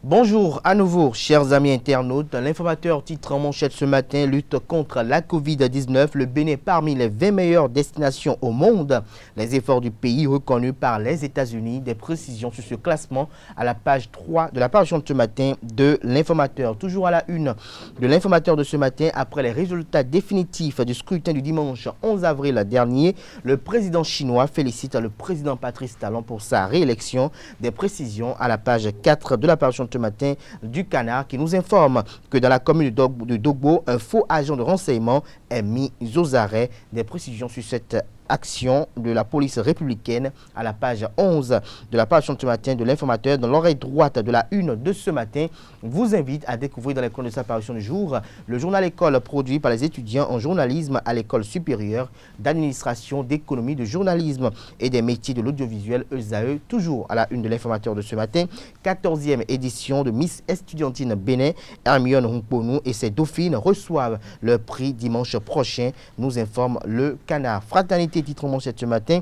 Bonjour à nouveau, chers amis internautes. L'informateur titre en manchette ce matin: lutte contre la Covid-19. Le Bénin parmi les 20 meilleures destinations au monde. Les efforts du pays reconnus par les États-Unis. Des précisions sur ce classement à la page 3 de la parution de ce matin de l'informateur. Toujours à la une de l'informateur de ce matin, après les résultats définitifs du scrutin du dimanche 11 avril dernier, le président chinois félicite le président Patrice Talon pour sa réélection. Des précisions à la page 4 de la parution ce matin du Canard, qui nous informe que dans la commune de Dogbo, un faux agent de renseignement est mis aux arrêts. Des précisions sur cette action de la police républicaine à la page 11 de la page de ce matin de l'informateur. Dans l'oreille droite de la une de ce matin, vous invite à découvrir dans les colonnes de sa parution du jour le journal École produit par les étudiants en journalisme à l'école supérieure d'administration, d'économie, de journalisme et des métiers de l'audiovisuel ESAE. Toujours à la une de l'informateur de ce matin, 14e édition de Miss Estudiantine Bénin. Hermione Hunkponou et ses dauphines reçoivent leur prix dimanche prochain, nous informe le Canard. Fraternité titre manchette ce matin: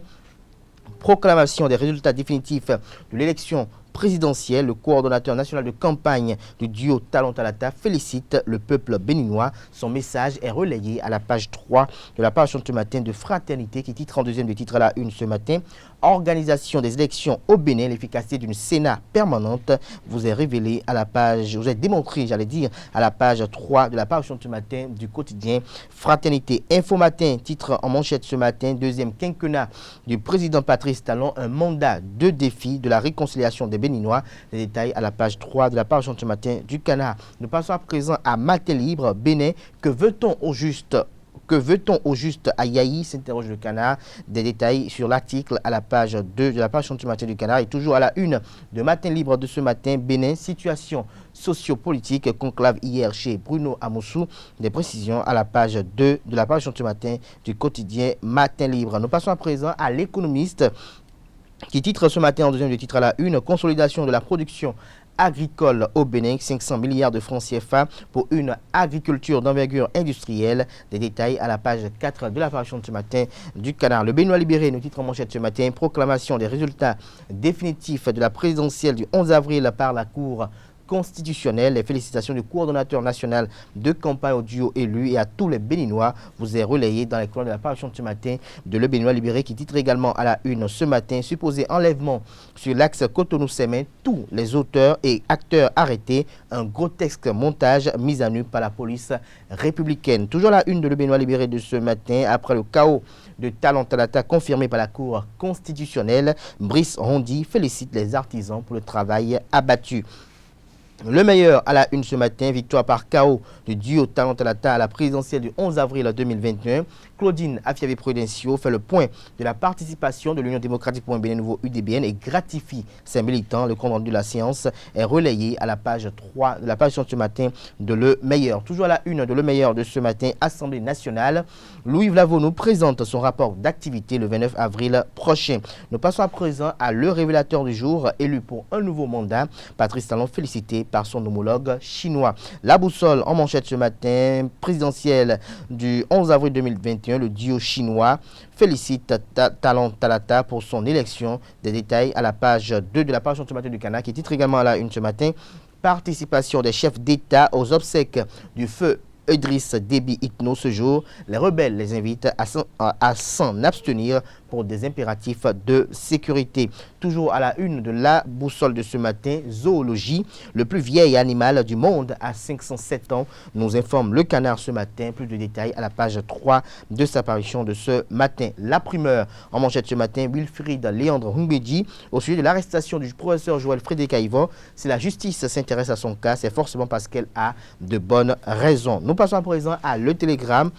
proclamation des résultats définitifs de l'élection présidentielle. Le coordonnateur national de campagne du duo Talon Talata félicite le peuple béninois. Son message est relayé à la page 3 de la page de ce matin de Fraternité, qui titre en deuxième de titre à la une ce matin: organisation des élections au Bénin, l'efficacité d'une Sénat permanente vous est révélée à la page, vous est démontré, j'allais dire, à la page 3 de la page de ce matin du quotidien Fraternité. Info Matin titre en manchette ce matin: deuxième quinquennat du président Patrice Talon, un mandat de défi de la réconciliation des Béninois. Les détails à la page 3 de la page de ce matin du Canard. Nous passons à présent à Matin Libre. Bénin, que veut-on au juste? Que veut-on au juste à Yaï, s'interroge le Canard. Des détails sur l'article à la page 2 de la page du matin du Canard. Et toujours à la une de Matin Libre de ce matin, Bénin, situation sociopolitique, conclave hier chez Bruno Amoussou. Des précisions à la page 2 de la page de ce matin du quotidien Matin Libre. Nous passons à présent à l'Économiste, qui titre ce matin en deuxième de titre à la une: consolidation de la production agricole au Bénin, 500 milliards de francs CFA pour une agriculture d'envergure industrielle. Des détails à la page 4 de la parution de ce matin du Canard. Le Béninois libéré nous titre en manchette ce matin: proclamation des résultats définitifs de la présidentielle du 11 avril par la Cour constitutionnelle. Les félicitations du coordonnateur national de campagne au duo élu et à tous les Béninois vous est relayé dans les colonnes de la parution de ce matin de Le Béninois libéré, qui titre également à la une ce matin: supposé enlèvement sur l'axe Cotonou-Sémin, tous les auteurs et acteurs arrêtés, un grotesque montage mis à nu par la police républicaine. Toujours la une de Le Béninois libéré de ce matin: après le chaos de Talon Talata confirmé par la Cour constitutionnelle, Brice Rondy félicite les artisans pour le travail abattu. Le meilleur à la une ce matin: victoire par KO du duo Talon Talata à la présidentielle du 11 avril 2021. Claudine Afiavé-Prudencio fait le point de la participation de l'Union démocratique pour un Bénin nouveau UDBN et gratifie ses militants. Le compte rendu de la séance est relayé à la page 3 de la page de ce matin de Le Meilleur. Toujours à la une de Le Meilleur de ce matin, Assemblée nationale. Louis Vlavo nous présente son rapport d'activité le 29 avril prochain. Nous passons à présent à le révélateur du jour, élu pour un nouveau mandat. Patrice Talon félicité par son homologue chinois. La boussole en manchette ce matin: présidentielle du 11 avril 2021, le duo chinois félicite Talon Talata pour son élection. Des détails à la page 2 de la page ce matin du Canard, qui titre également à la une ce matin: participation des chefs d'État aux obsèques du feu Idriss Déby Itno ce jour. Les rebelles les invitent à s'en abstenir pour des impératifs de sécurité. Toujours à la une de la boussole de ce matin, zoologie, le plus vieil animal du monde à 507 ans, nous informe le Canard ce matin. Plus de détails à la page 3 de sa parution de ce matin. La primeur en manchette ce matin: Wilfried Léandre Humbedji au sujet de l'arrestation du professeur Joël Frédéric Aïvon. Si la justice s'intéresse à son cas, c'est forcément parce qu'elle a de bonnes raisons. Nous passons à présent à Le Télégramme,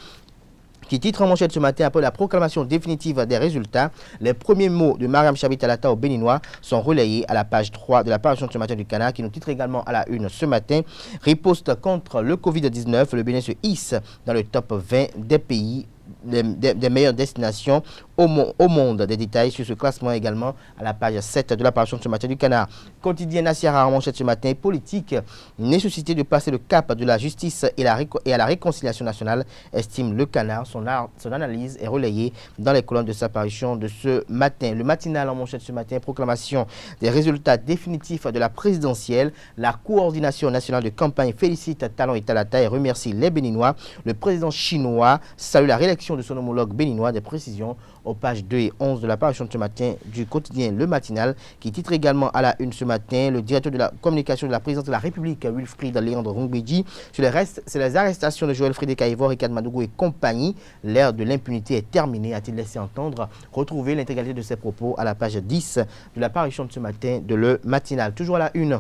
qui titre en manchette ce matin: après la proclamation définitive des résultats, les premiers mots de Mariam Chabi Talata aux Béninois sont relayés à la page 3 de la parution de ce matin du Canard, qui nous titre également à la une ce matin: riposte contre le Covid-19, le Bénin se hisse dans le top 20 des pays des meilleures destinations au monde. Des détails sur ce classement également à la page 7 de la parution de ce matin du Canard. Quotidien Nassiara en manchette ce matin, politique, nécessité de passer le cap de la justice et à la réconciliation nationale, estime le Canard. Son analyse est relayée dans les colonnes de sa parution de ce matin. Le matinal en manchette ce matin, proclamation des résultats définitifs de la présidentielle. La coordination nationale de campagne félicite Talon et Talata et remercie les Béninois. Le président chinois salue la réélection de son homologue béninois. Des précisions aux pages 2 et 11 de la parution de ce matin du quotidien Le Matinal, qui titre également à la une ce matin le directeur de la communication de la présidence de la République, Wilfried Léandre Rongbédi. Sur le reste, c'est les arrestations de Joël Frédéric Aïvor, Ricard Madougou et compagnie. L'ère de l'impunité est terminée, a-t-il laissé entendre. Retrouvez l'intégralité de ses propos à la page 10 de la parution de ce matin de Le Matinal. Toujours à la une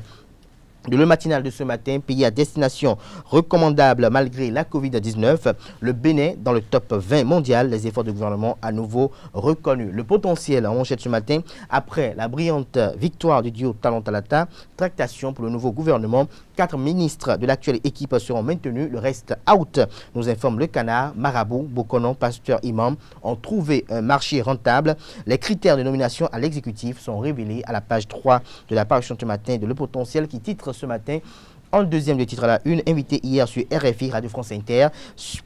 de Le Matinal de ce matin, pays à destination recommandable malgré la Covid-19. Le Bénin dans le top 20 mondial, les efforts du gouvernement à nouveau reconnus. Le potentiel en manchette ce matin, après la brillante victoire du duo Talon Talata, tractation pour le nouveau gouvernement. 4 ministres de l'actuelle équipe seront maintenus, le reste out, nous informe le Canard. Marabout, Bokonon, Pasteur, Imam ont trouvé un marché rentable. Les critères de nomination à l'exécutif sont révélés à la page 3 de la parution de ce matin de Le Potentiel, qui titre ce matin en deuxième de titre à la une, invité hier sur RFI, Radio France Inter,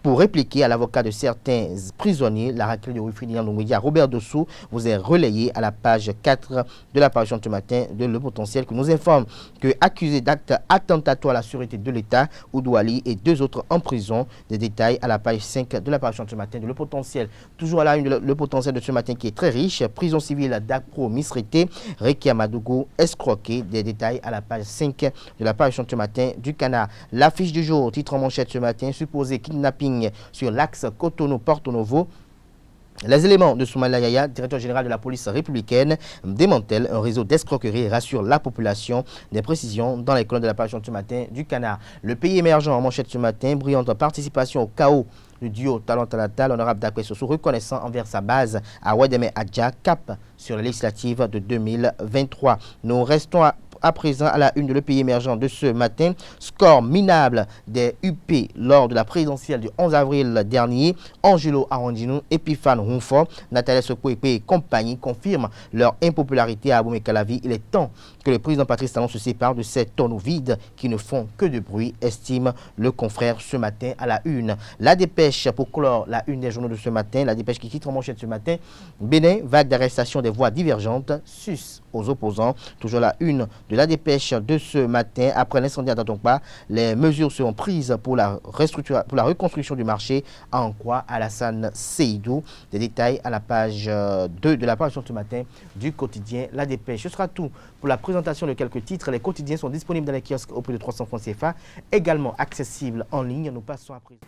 pour répliquer à l'avocat de certains prisonniers. La raclée de Wilfried Léandre Rongbédi à Robert Dossou vous est relayée à la page 4 de la parution de ce matin de Le Potentiel, qui nous informe que accusé d'actes attentatoires à la sûreté de l'État, Oudouali et 2 autres en prison. Des détails à la page 5 de la parution de ce matin de Le Potentiel. Toujours à la une, Le Potentiel de ce matin qui est très riche. Prison civile d'Akpro misreté, Ricard Madougou escroqué. Des détails à la page 5 de la parution de ce matin du Canard. L'affiche du jour, titre en manchette ce matin, supposé kidnapping sur l'axe Cotonou-Porto Novo. Les éléments de Soumaïla Yaya, directeur général de la police républicaine, démantèlent un réseau d'escroquerie et rassure la population. Des précisions dans les colonnes de la parution de ce matin du Canard. Le pays émergent en manchette ce matin, brillante participation au chaos du duo Talon Talata, l'honorable Dakwé Sossou reconnaissant envers sa base à Ouadémé Adja, cap sur la législative de 2023. Nous restons à présent à la une de Le Pays émergent de ce matin. Score minable des UP lors de la présidentielle du 11 avril dernier. Angelo Arondino, Epiphane Ronfort, Nathalie Sokouépé et compagnie confirment leur impopularité à Abomey-Calavi. Il est temps que le président Patrice Talon se sépare de ces tonneaux vides qui ne font que de bruit, estime le confrère ce matin à la une. La dépêche pour clore la une des journaux de ce matin, la dépêche qui titre en manchette ce matin. Bénin, vague d'arrestation des voix divergentes, sus aux opposants. Toujours la une de la dépêche de ce matin. Après l'incendie à Datompa, les mesures seront prises pour la reconstruction du marché à Ankwa, Alassane Seydou. Des détails à la page 2 de la parution de ce matin du quotidien La Dépêche. Ce sera tout pour la présentation de quelques titres. Les quotidiens sont disponibles dans les kiosques au prix de 300 francs CFA, également accessibles en ligne. Nous passons à présent.